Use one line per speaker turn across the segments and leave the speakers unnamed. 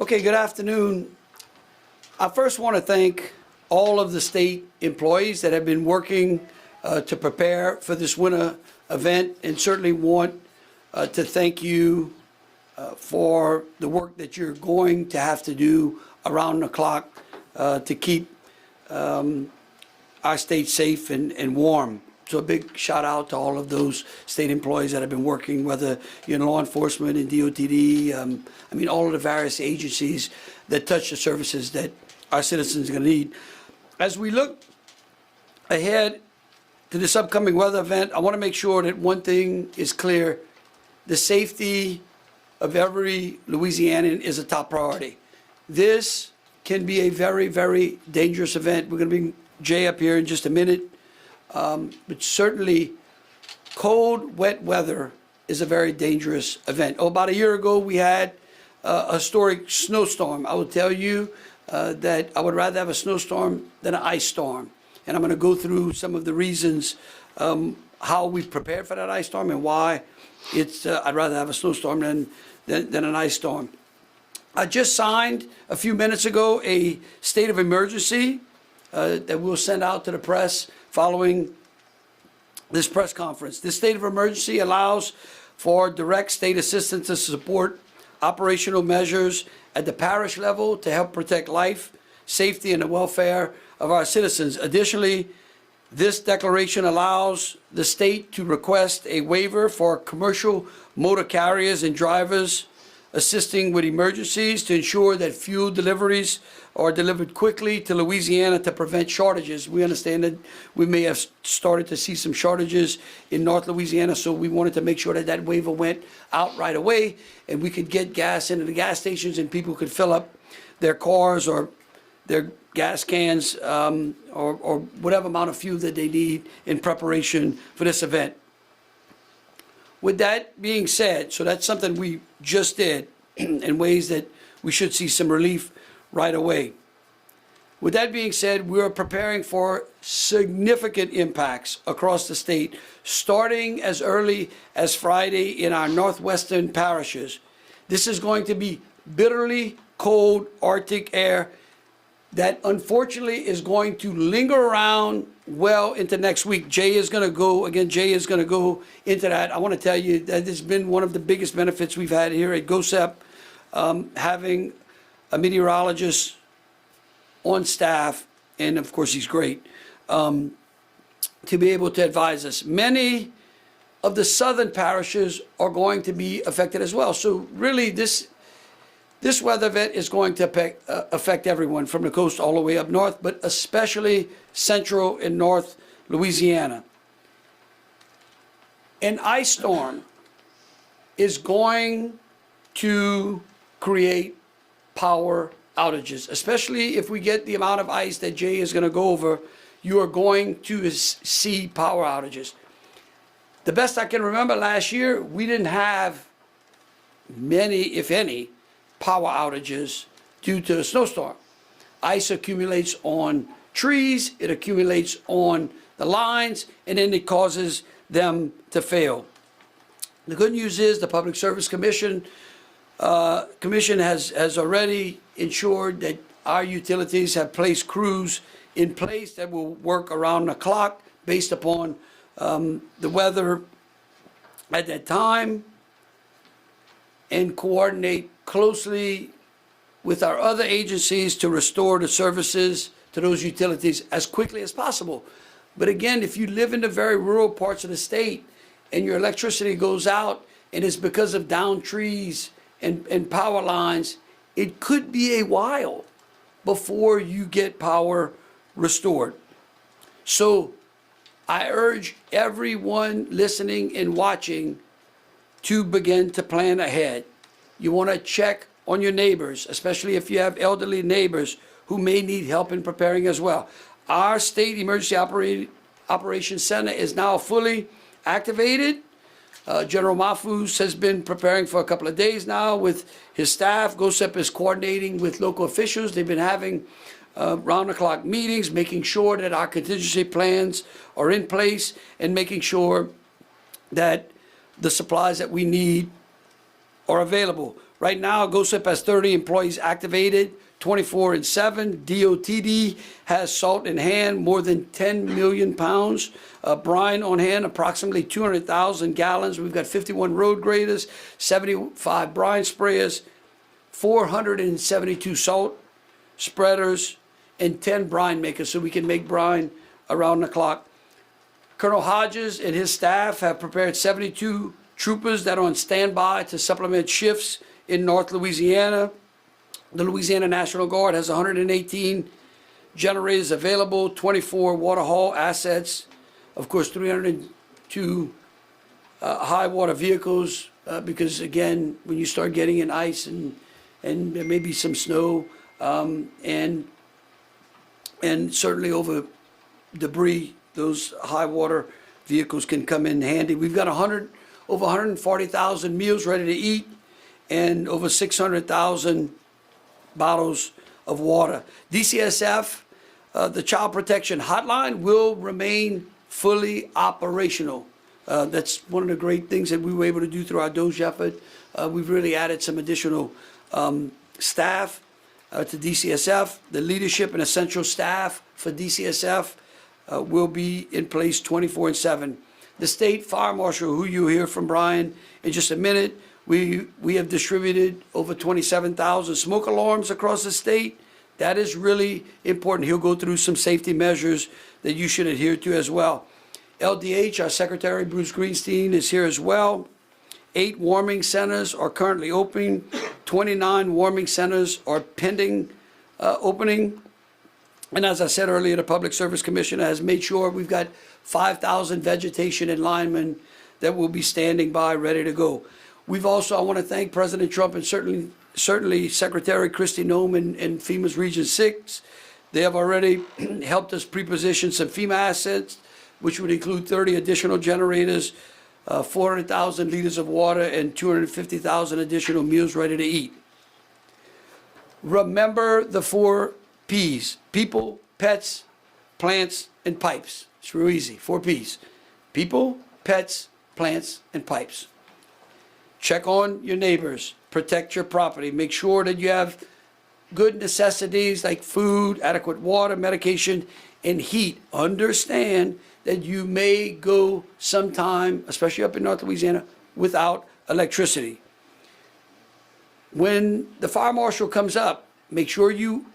Okay, good afternoon. I first want to thank all of the state employees that have been working to prepare for this winter event, and certainly want to thank you for the work that you're going to have to do around the clock to keep our state safe and warm. So a big shout out to all of those state employees that have been working, whether you're in law enforcement and DOTD, I mean, all of the various agencies that touch the services that our citizens are going to need. As we look ahead to this upcoming weather event, I want to make sure that one thing is clear: the safety of every Louisianan is a top priority. This can be a very, very dangerous event. We're going to bring Jay up here in just a minute. But certainly, cold, wet weather is a very dangerous event. About a year ago, we had a historic snowstorm. I will tell you that I would rather have a snowstorm than an ice storm. And I'm going to go through some of the reasons how we prepared for that ice storm and why I'd rather have a snowstorm than an ice storm. I just signed a few minutes ago a state of emergency that we'll send out to the press following this press conference. This state of emergency allows for direct state assistance to support operational measures at the parish level to help protect life, safety, and the welfare of our citizens. Additionally, this declaration allows the state to request a waiver for commercial motor carriers and drivers assisting with emergencies to ensure that fuel deliveries are delivered quickly to Louisiana to prevent shortages. We understand that we may have started to see some shortages in North Louisiana, so we wanted to make sure that that waiver went out right away and we could get gas into the gas stations and people could fill up their cars or their gas cans or whatever amount of fuel that they need in preparation for this event. With that being said, so that's something we just did in ways that we should see some relief right away. With that being said, we are preparing for significant impacts across the state, starting as early as Friday in our northwestern parishes. This is going to be bitterly cold Arctic air that unfortunately is going to linger around well into next week. Jay is going to go into that. I want to tell you that it's been one of the biggest benefits we've had here at GOSEP, having a meteorologist on staff, and of course he's great, to be able to advise us. Many of the southern parishes are going to be affected as well. So really this weather event is going to affect everyone from the coast all the way up north, but especially central and north Louisiana. An ice storm is going to create power outages, especially if we get the amount of ice that Jay is going to go over. You are going to see power outages. The best I can remember last year, we didn't have many, if any, power outages due to a snowstorm. Ice accumulates on trees, it accumulates on the lines, and then it causes them to fail. The good news is the Public Service Commission has already ensured that our utilities have placed crews in place that will work around the clock based upon the weather at that time, and coordinate closely with our other agencies to restore the services to those utilities as quickly as possible. But again, if you live in the very rural parts of the state and your electricity goes out and it's because of downed trees and power lines, it could be a while before you get power restored. So I urge everyone listening and watching to begin to plan ahead. You want to check on your neighbors, especially if you have elderly neighbors who may need help in preparing as well. Our State Emergency Operations Center is now fully activated. General Mahfouz has been preparing for a couple of days now with his staff. GOSEP is coordinating with local officials. They've been having round-the-clock meetings, making sure that our contingency plans are in place and making sure that the supplies that we need are available. Right now, GOSIP has 30 employees activated, 24/7. DOTD has salt in hand, more than 10 million pounds. Brine on hand, approximately 200,000 gallons. We've got 51 road graders, 75 brine sprayers, 472 salt spreaders, and 10 brine makers, so we can make brine around the clock. Colonel Hodges and his staff have prepared 72 troopers that are on standby to supplement shifts in North Louisiana. The Louisiana National Guard has 118 generators available, 24 water haul assets, of course, 302 high water vehicles, because again, when you start getting in ice and there may be some snow, and certainly over debris, those high water vehicles can come in handy. We've got over 140,000 meals ready to eat and over 600,000 bottles of water. DCSF, the Child Protection Hotline, will remain fully operational. That's one of the great things that we were able to do through our DOGE effort. We've really added some additional staff to DCSF. The leadership and essential staff for DCSF will be in place 24/7. The state fire marshal, who you hear from Brian in just a minute, we have distributed over 27,000 smoke alarms across the state. That is really important. He'll go through some safety measures that you should adhere to as well. LDH, our Secretary Bruce Greenstein, is here as well. 8 warming centers are currently open. 29 warming centers are pending opening. And as I said earlier, the Public Service Commissioner has made sure we've got 5,000 vegetation and linemen that will be standing by, ready to go. We've also, I want to thank President Trump and certainly Secretary Kristi Noem and FEMA's Region 6. They have already helped us pre-position some FEMA assets, which would include 30 additional generators, 400,000 liters of water, and 250,000 additional meals ready to eat. Remember the 4 P's: people, pets, plants, and pipes. It's real easy. 4 P's: people, pets, plants, and pipes. Check on your neighbors. Protect your property. Make sure that you have good necessities like food, adequate water, medication, and heat. Understand that you may go sometime, especially up in North Louisiana, without electricity. When the fire marshal comes up, make sure you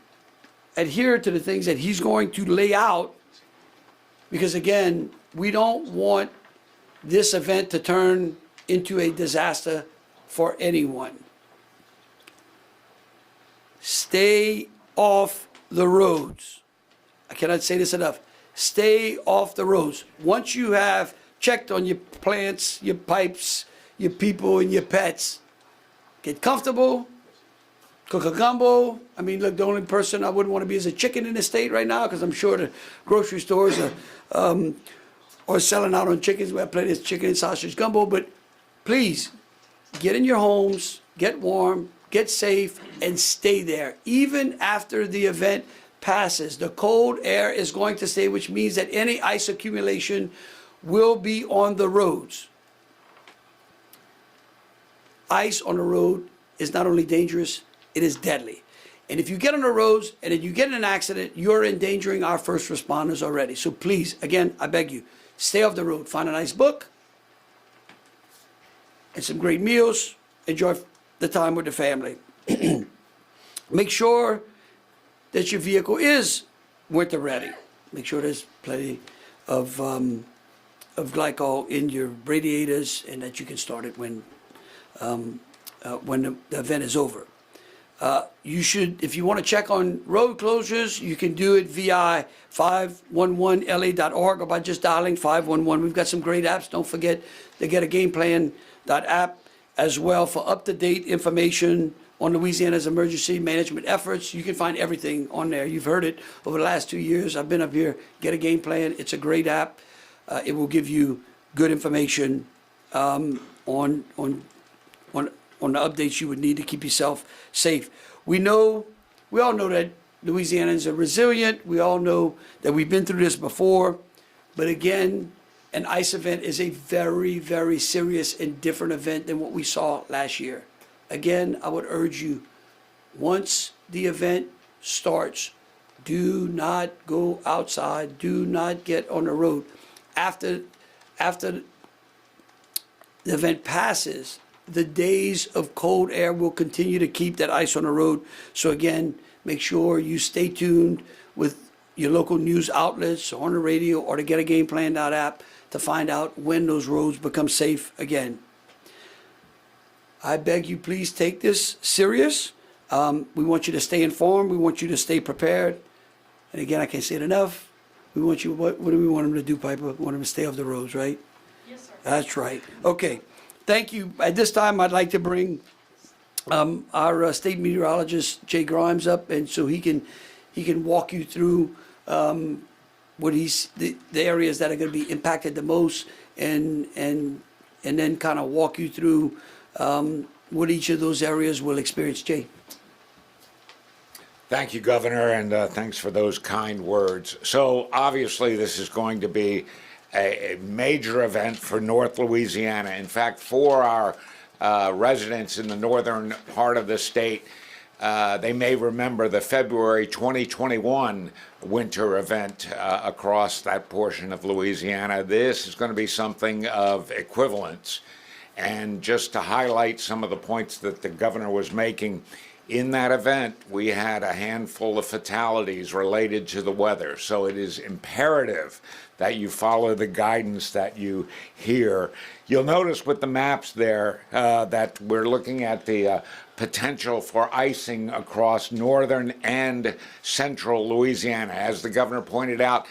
adhere to the things that he's going to lay out, because again, we don't want this event to turn into a disaster for anyone. Stay off the roads. I cannot say this enough. Stay off the roads. Once you have checked on your plants, your pipes, your people, and your pets, get comfortable, cook a gumbo. I mean, look, the only person I wouldn't want to be is a chicken in the state right now, because I'm sure the grocery stores are selling out on chickens. We have plenty of chicken and sausage gumbo, but please get in your homes, get warm, get safe, and stay there. Even after the event passes, the cold air is going to stay, which means that any ice accumulation will be on the roads. Ice on the road is not only dangerous, it is deadly. And if you get on the roads and if you get in an accident, you're endangering our first responders already. So please, again, I beg you, stay off the road. Find a nice book and some great meals. Enjoy the time with the family. Make sure that your vehicle is winter ready. Make sure there's plenty of glycol in your radiators, and that you can start it when the event is over. You should, if you want to check on road closures, you can do it via 511la.org or by just dialing 511. We've got some great apps. Don't forget to get a game plan.app as well for up-to-date information on Louisiana's emergency management efforts. You can find everything on there. You've heard it over the last 2 years. I've been up here. Get a game plan. It's a great app. It will give you good information on the updates you would need to keep yourself safe. We all know that Louisianans are resilient. We all know that we've been through this before. But again, an ice event is a very, very serious and different event than what we saw last year. again, I would urge you, once the event starts, do not go outside, do not get on the road. After the event passes, the days of cold air will continue to keep that ice on the road. So again, make sure you stay tuned with your local news outlets on the radio or the Get a Game Plan app to find out when those roads become safe again. I beg you, please take this serious. We want you to stay informed. We want you to stay prepared. And again, I can't say it enough. We want you, what do we want them to do, Piper? We want them to stay off the roads, right?
Yes, sir.
That's right. Okay. Thank you. At this time, I'd like to bring our state meteorologist, Jay Grimes, up, and so he can walk you through what the areas that are going to be impacted the most, and then kind of walk you through what each of those areas will experience. Jay.
Thank you, Governor, and thanks for those kind words. So obviously this is going to be a major event for North Louisiana. In fact, for our residents in the northern part of the state, they may remember the February 2021 winter event across that portion of Louisiana. This is going to be something of equivalence. And just to highlight some of the points that the governor was making, in that event, we had a handful of fatalities related to the weather. So it is imperative that you follow the guidance that you hear. You'll notice with the maps there that we're looking at the potential for icing across northern and central Louisiana. As the governor pointed out,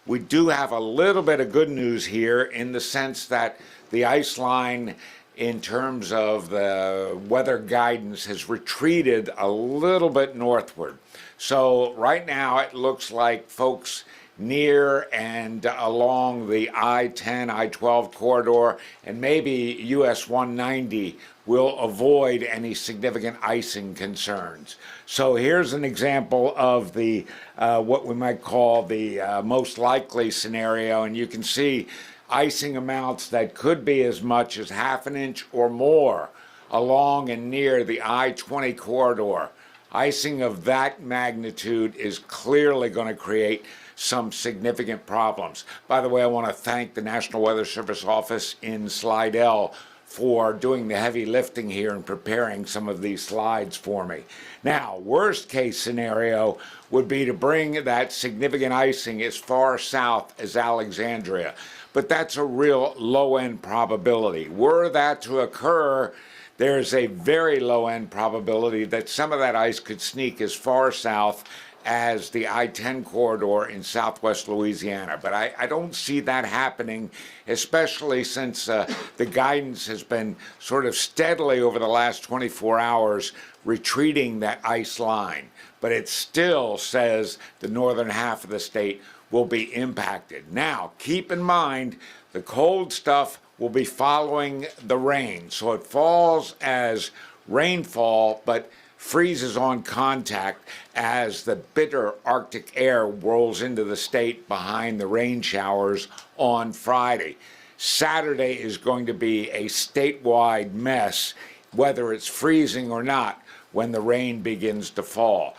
we do have a little bit of good news here in the sense that the ice line in terms of the weather guidance has retreated a little bit northward. So right now it looks like folks near and along the I-10, I-12 corridor and maybe US 190 will avoid any significant icing concerns. So here's an example of the what we might call the most likely scenario, and you can see icing amounts that could be as much as ½ an inch or more along and near the I-20 corridor. Icing of that magnitude is clearly going to create some significant problems. By the way, I want to thank the National Weather Service office in Slidell for doing the heavy lifting here and preparing some of these slides for me. Now, worst case scenario would be to bring that significant icing as far south as Alexandria. But that's a real low-end probability. Were that to occur, there's a very low-end probability that some of that ice could sneak as far south as the I-10 corridor in southwest Louisiana. But I don't see that happening, especially since the guidance has been sort of steadily over the last 24 hours retreating that ice line. But it still says the northern half of the state will be impacted. Now, keep in mind, the cold stuff will be following the rain. So it falls as rainfall, but freezes on contact as the bitter Arctic air rolls into the state behind the rain showers on Friday. Saturday is going to be a statewide mess, whether it's freezing or not, when the rain begins to fall.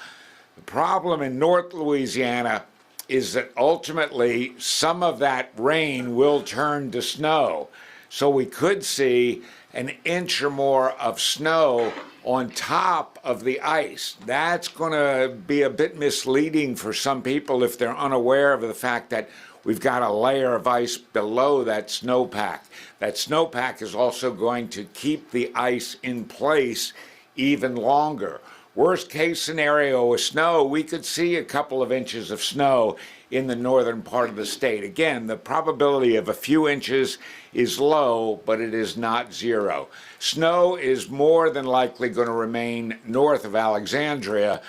The problem in North Louisiana is that ultimately some of that rain will turn to snow. So we could see an inch or more of snow on top of the ice. That's going to be a bit misleading for some people if they're unaware of the fact that we've got a layer of ice below that snowpack. That snowpack is also going to keep the ice in place even longer. Worst case scenario with snow, we could see a couple of inches of snow in the northern part of the state. Again, the probability of a few inches is low, but it is not zero. Snow is more than likely going to remain north of Alexandria,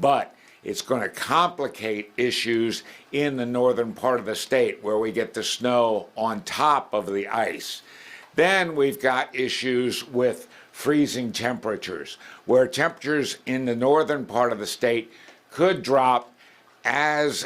but it's going to complicate issues in the northern part of the state where we get the snow on top of the ice. Then we've got issues with freezing temperatures, where temperatures in the northern part of the state could drop as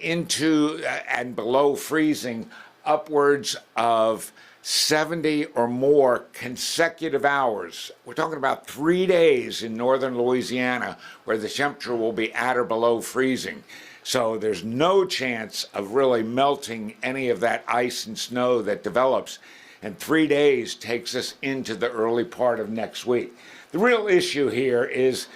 into and below freezing upwards of 70 or more consecutive hours. We're talking about 3 days in northern Louisiana where the temperature will be at or below freezing. So there's no chance of really melting any of that ice and snow that develops. And 3 days takes us into the early part of next week. The real issue here is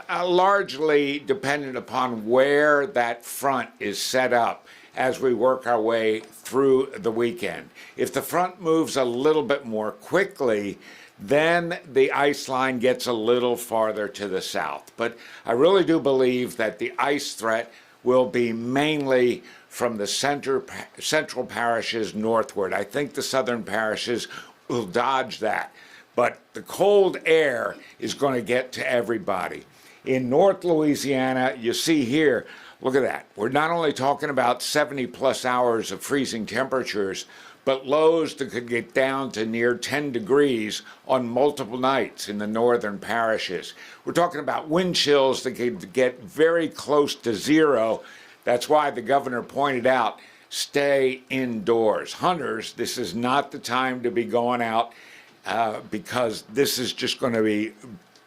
largely dependent upon where that front is set up as we work our way through the weekend. If the front moves a little bit more quickly, then the ice line gets a little farther to the south. But I really do believe that the ice threat will be mainly from the central parishes northward. I think the southern parishes will dodge that. But the cold air is going to get to everybody. In North Louisiana, you see here, look at that. We're not only talking about 70-plus hours of freezing temperatures, but lows that could get down to near 10 degrees on multiple nights in the northern parishes. We're talking about wind chills that could get very close to zero. That's why the governor pointed out, stay indoors. Hunters, this is not the time to be going out because this is just going to be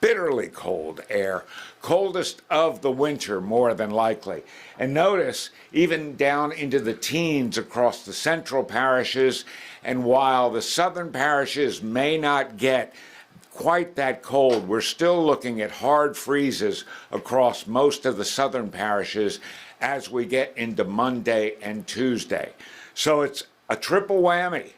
bitterly cold air, coldest of the winter more than likely. And notice even down into the teens across the central parishes, and while the southern parishes may not get quite that cold, we're still looking at hard freezes across most of the southern parishes as we get into Monday and Tuesday. So it's a triple whammy.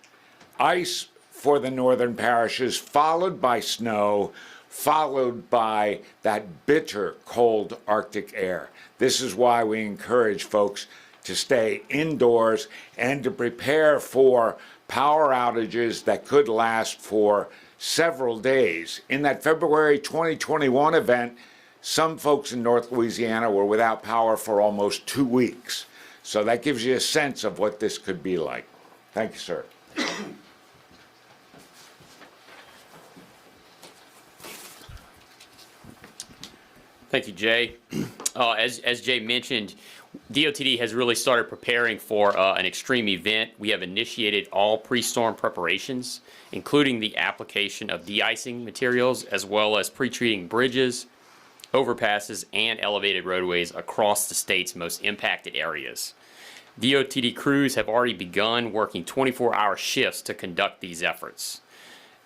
Ice for the northern parishes, followed by snow, followed by that bitter cold Arctic air. This is why we encourage folks to stay indoors and to prepare for power outages that could last for several days. In that February 2021 event, some folks in North Louisiana were without power for almost 2 weeks. So that gives you a sense of what this could be like. Thank you, sir.
Thank you, Jay. As Jay mentioned, DOTD has really started preparing for an extreme event. We have initiated all pre-storm preparations, including the application of de-icing materials, as well as pre-treating bridges, overpasses, and elevated roadways across the state's most impacted areas. DOTD crews have already begun working 24-hour shifts to conduct these efforts.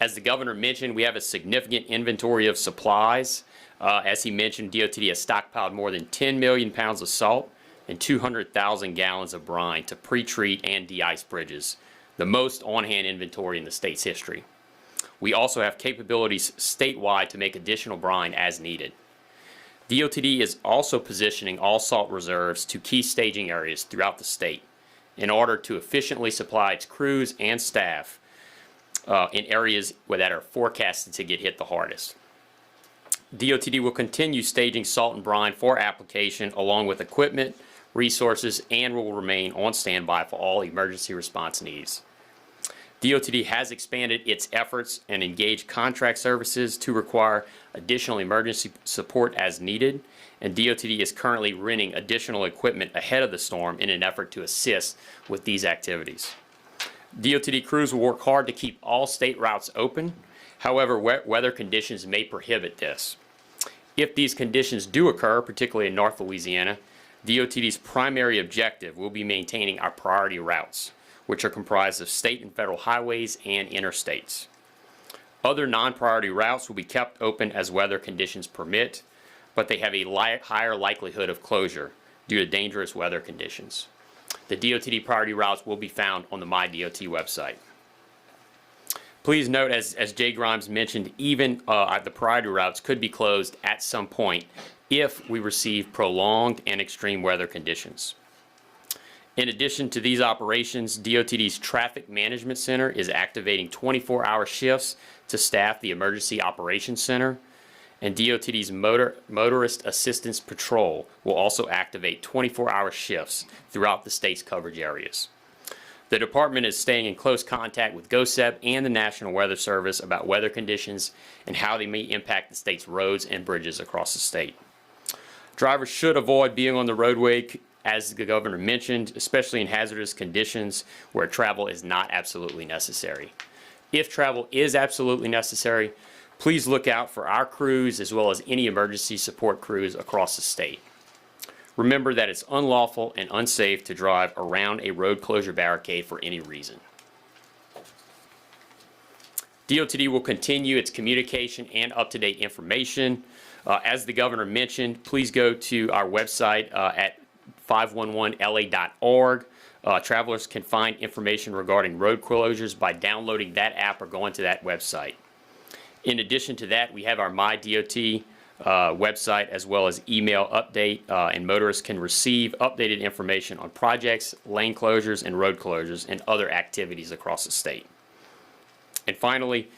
As the governor mentioned, we have a significant inventory of supplies. As he mentioned, DOTD has stockpiled more than 10 million pounds of salt and 200,000 gallons of brine to pre-treat and de-ice bridges, the most on-hand inventory in the state's history. We also have capabilities statewide to make additional brine as needed. DOTD is also positioning all salt reserves to key staging areas throughout the state in order to efficiently supply its crews and staff in areas that are forecasted to get hit the hardest. DOTD will continue staging salt and brine for application along with equipment, resources, and will remain on standby for all emergency response needs. DOTD has expanded its efforts and engaged contract services to require additional emergency support as needed, and DOTD is currently renting additional equipment ahead of the storm in an effort to assist with these activities. DOTD crews will work hard to keep all state routes open. However, weather conditions may prohibit this. If these conditions do occur, particularly in North Louisiana, DOTD's primary objective will be maintaining our priority routes, which are comprised of state and federal highways and interstates. Other non-priority routes will be kept open as weather conditions permit, but they have a higher likelihood of closure due to dangerous weather conditions. The DOTD priority routes will be found on the MyDOT website. Please note, as Jay Grimes mentioned, even the priority routes could be closed at some point if we receive prolonged and extreme weather conditions. In addition to these operations, DOTD's Traffic Management Center is activating 24-hour shifts to staff the Emergency Operations Center, and DOTD's Motorist Assistance Patrol will also activate 24-hour shifts throughout the state's coverage areas. The department is staying in close contact with GOSEP and the National Weather Service about weather conditions and how they may impact the state's roads and bridges across the state. Drivers should avoid being on the roadway as the governor mentioned, especially in hazardous conditions where travel is not absolutely necessary. If travel is absolutely necessary, please look out for our crews as well as any emergency support crews across the state. Remember that it's unlawful and unsafe to drive around a road closure barricade for any reason. DOTD will continue its communication and up-to-date information. As the governor mentioned, please go to our website at 511la.org. Travelers can find information regarding road closures by downloading that app or going to that website. In addition to that, we have our MyDOT website as well as email update, and motorists can receive updated information on projects, lane closures, and road closures, and other activities across the state. And finally,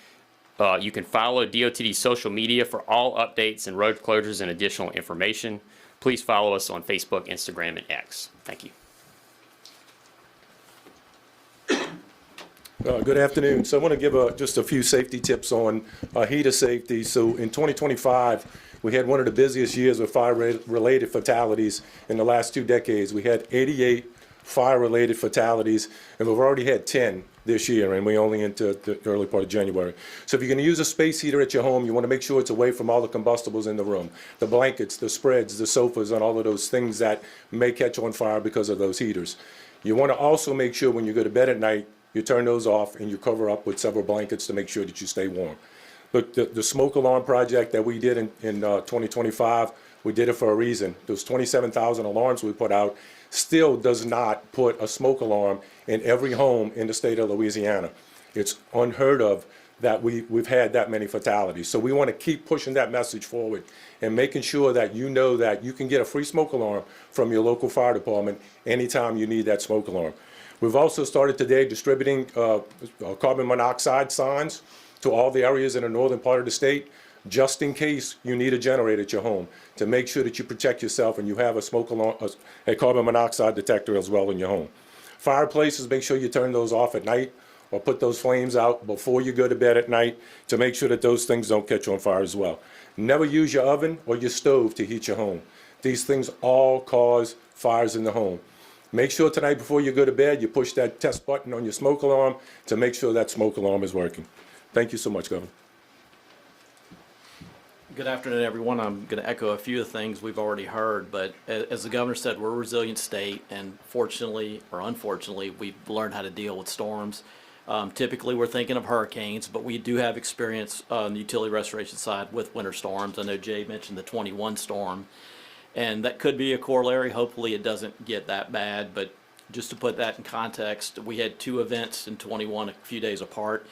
you can follow DOTD's social media for all updates and road closures and additional information. Please follow us on Facebook, Instagram, and X. Thank you.
Good afternoon. So I want to give just a few safety tips on heater safety. So in 2025, we had one of the busiest years with fire-related fatalities in the last 2 decades. We had 88 fire-related fatalities, and we've already had 10 this year, and we only into the early part of January. So if you're going to use a space heater at your home, you want to make sure it's away from all the combustibles in the room, the blankets, the spreads, the sofas, and all of those things that may catch on fire because of those heaters. You want to also make sure when you go to bed at night, you turn those off and you cover up with several blankets to make sure that you stay warm. Look, the smoke alarm project that we did in 2025, we did it for a reason. Those 27,000 alarms we put out still does not put a smoke alarm in every home in the state of Louisiana. It's unheard of that we've had that many fatalities. So we want to keep pushing that message forward and making sure that you know that you can get a free smoke alarm from your local fire department anytime you need that smoke alarm. We've also started today distributing carbon monoxide signs to all the areas in the northern part of the state, just in case you need a generator at your home, to make sure that you protect yourself and you have a smoke alarm, a carbon monoxide detector as well in your home. Fireplaces, make sure you turn those off at night or put those flames out before you go to bed at night to make sure that those things don't catch on fire as well. Never use your oven or your stove to heat your home. These things all cause fires in the home. Make sure tonight before you go to bed, you push that test button on your smoke alarm to make sure that smoke alarm is working. Thank you so much, Governor.
Good afternoon, everyone. I'm going to echo a few of the things we've already heard, but as the governor said, we're a resilient state, and fortunately or unfortunately, we've learned how to deal with storms. Typically, we're thinking of hurricanes, but we do have experience on the utility restoration side with winter storms. I know Jay mentioned the 21 storm, and that could be a corollary. Hopefully, it doesn't get that bad, but just to put that in context, we had 2 events in 21 a few days apart.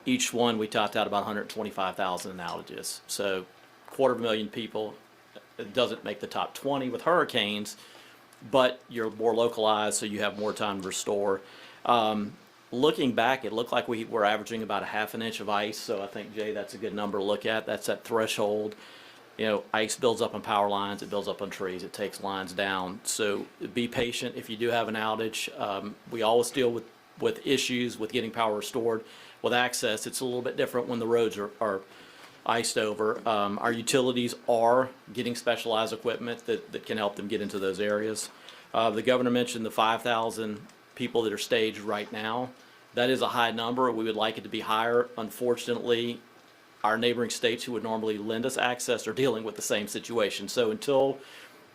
Each one, we topped out about 125,000 in outages. So 250,000 people. It doesn't make the top 20 with hurricanes, but you're more localized, so you have more time to restore. Looking back, it looked like we were averaging about a ½ inch of ice, so I think, Jay, that's a good number to look at. That's that threshold. You know, ice builds up on power lines, it builds up on trees, it takes lines down. So be patient if you do have an outage. We always deal with issues with getting power restored. With access, it's a little bit different when the roads are iced over. Our utilities are getting specialized equipment that can help them get into those areas. The governor mentioned the 5,000 people that are staged right now. That is a high number. We would like it to be higher. Unfortunately, our neighboring states who would normally lend us access are dealing with the same situation. So until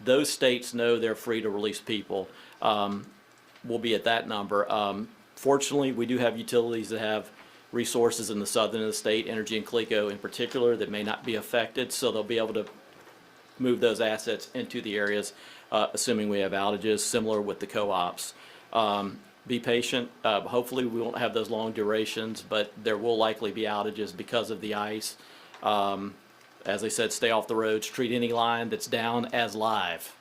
those states know they're free to release people, we'll be at that number. Fortunately, we do have utilities that have resources in the southern of the state, Energy and Clico in particular, that may not be affected, so they'll be able to move those assets into the areas, assuming we have outages, similar with the co-ops. Be patient. Hopefully we won't have those long durations, but there will likely be outages because of the ice. As I said, stay off the roads. Treat any line that's down as live,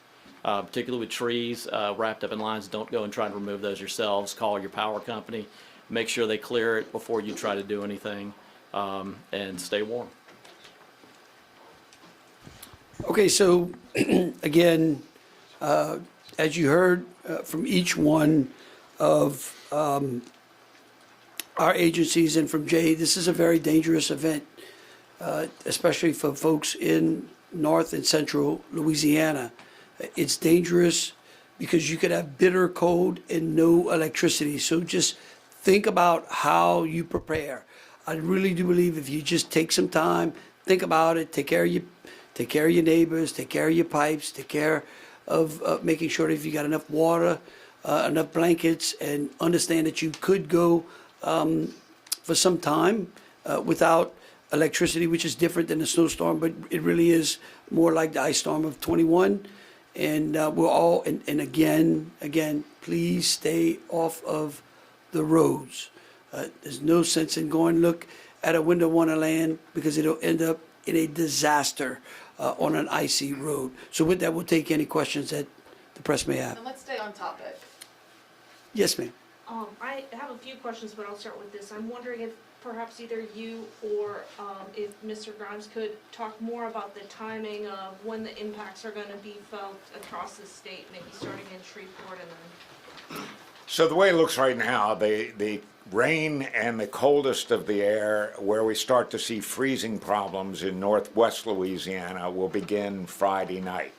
particularly with trees wrapped up in lines. Don't go and try to remove those yourselves. Call your power company. Make sure they clear it before you try to do anything, and stay warm.
Okay, so again, as you heard from each one of our agencies and from Jay, this is a very dangerous event, especially for folks in North and Central Louisiana. It's dangerous because you could have bitter cold and no electricity. So just think about how you prepare. I really do believe if you just take some time, think about it, take care of your neighbors, take care of your pipes, take care of making sure that if you got enough water, enough blankets, and understand that you could go for some time without electricity, which is different than the snowstorm, but it really is more like the ice storm of 21. And we're all, and again, please stay off of the roads. There's no sense in going look at a winter wonderland because it'll end up in a disaster on an icy road. So with that, we'll take any questions that the press may have.
And let's stay on topic.
Yes, ma'am.
I have a few questions, but I'll start with this. I'm wondering if perhaps either you or if Mr. Grimes could talk more about the timing of when the impacts are going to be felt across the state, maybe starting in Shreveport and then.
So the way it looks right now, the rain and the coldest of the air, where we start to see freezing problems in northwest Louisiana, will begin Friday night.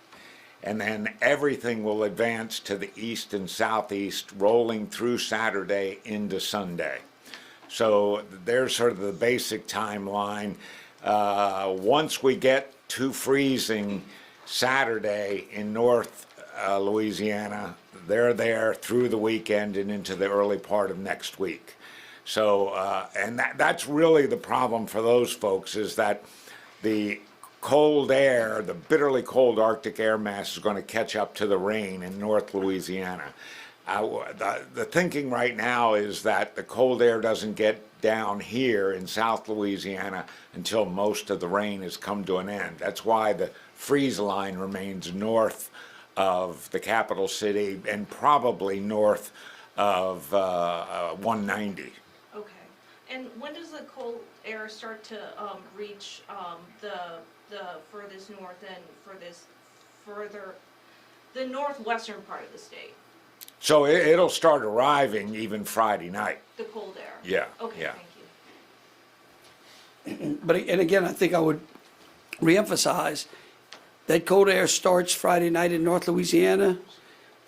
And then everything will advance to the east and southeast, rolling through Saturday into Sunday. So there's sort of the basic timeline. Once we get to freezing Saturday in North Louisiana, they're there through the weekend and into the early part of next week. So, and that's really the problem for those folks, is that the cold air, the bitterly cold Arctic air mass, is going to catch up to the rain in North Louisiana. The thinking right now is that the cold air doesn't get down here in South Louisiana until most of the rain has come to an end. That's why the freeze line remains north of the capital city and probably north of 190.
Okay. And when does the cold air start to reach the furthest north and further the northwestern part of the state?
So it'll start arriving even Friday night.
The cold air?
Yeah,
Okay,
yeah.
thank you.
But, and again, I think I would reemphasize that cold air starts Friday night in North Louisiana,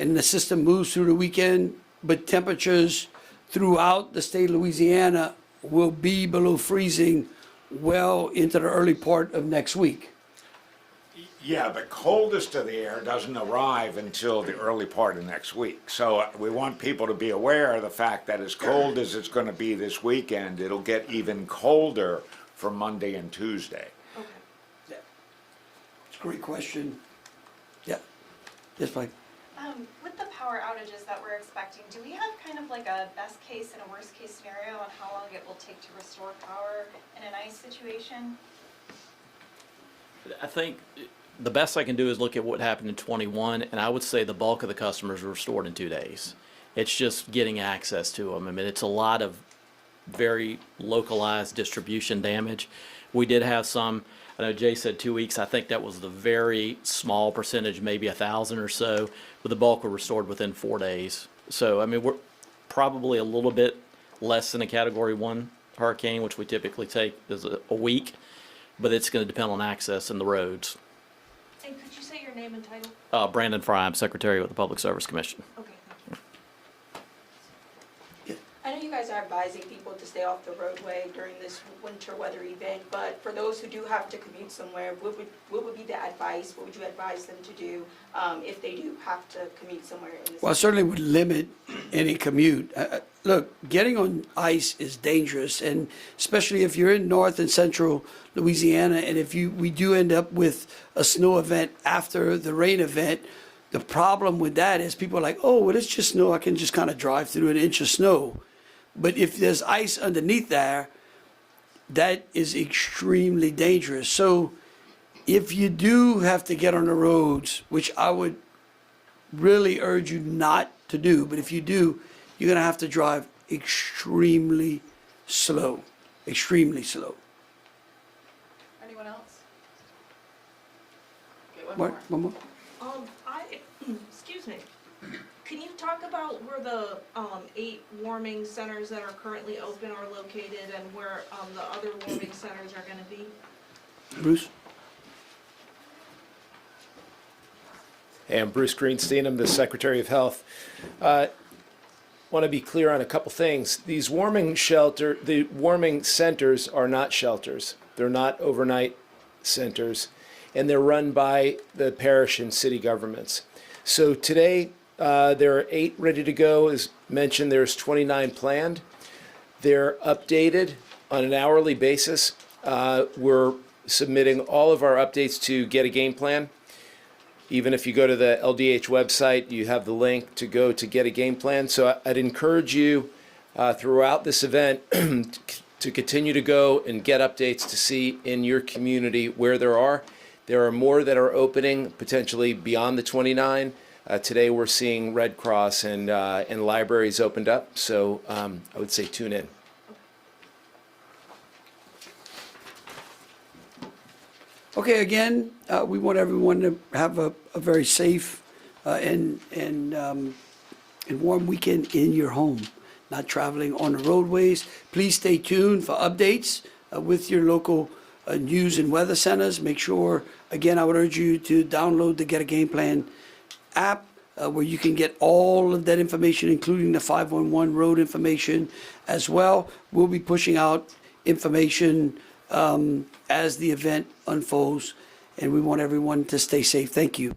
and the system moves through the weekend, but temperatures throughout the state of Louisiana will be below freezing well into the early part of next week.
Yeah, the coldest of the air doesn't arrive until the early part of next week. So we want people to be aware of the fact that as cold as it's going to be this weekend, it'll get even colder for Monday and Tuesday.
Okay.
Yeah. It's a great question. Yeah. Yes, Mike.
With the power outages that we're expecting, do we have kind of like a best case and a worst case scenario on how long it will take to restore power in an ice situation?
I think the best I can do is look at what happened in 21, and I would say the bulk of the customers were restored in 2 days. It's just getting access to them. I mean, it's a lot of very localized distribution damage. We did have some, I know Jay said 2 weeks. I think that was the very small percentage, maybe 1,000 or so, but the bulk were restored within 4 days. So, I mean, we're probably a little bit less than a Category 1 hurricane, which we typically take as a week, but it's going to depend on access and the roads.
And could you say your name and title?
Brandon Fry, I'm Secretary with the Public Service Commission.
Okay, thank you.
I know you guys are advising people to stay off the roadway during this winter weather event, but for those who do have to commute somewhere, what would be the advice? What would you advise them to do if they do have to commute somewhere in this?
Well, I certainly would limit any commute. Look, getting on ice is dangerous, and especially if you're in north and central Louisiana, and if we do end up with a snow event after the rain event, the problem with that is people are like, oh, well, it's just snow. I can just kind of drive through an inch of snow. But if there's ice underneath there, that is extremely dangerous. So if you do have to get on the roads, which I would really urge you not to do, but if you do, you're going to have to drive extremely slow, extremely slow.
Anyone else? Okay,
One more?
Excuse me. Can you talk about where the 8 warming centers that are currently open are located and where the other warming centers are going to be?
Bruce?
and Bruce Greenstein, I'm the Secretary of Health. Want to be clear on a couple things. The warming centers are not shelters. They're not overnight centers, and they're run by the parish and city governments. So today, there are 8 ready to go. As mentioned, there's 29 planned. They're updated on an hourly basis. We're submitting all of our updates to Get a Game Plan. Even if you go to the LDH website, you have the link to go to Get a Game Plan. So I'd encourage you throughout this event to continue to go and get updates to see in your community where there are. There are more that are opening, potentially beyond the 29. Today we're seeing Red Cross and libraries opened up. So I would say tune in.
Okay, again, we want everyone to have a very safe and warm weekend in your home, not traveling on the roadways. Please stay tuned for updates with your local news and weather centers. Make sure, again, I would urge you to download the Get a Game Plan app where you can get all of that information, including the 511 road information as well. We'll be pushing out information as the event unfolds, and we want everyone to stay safe. Thank you.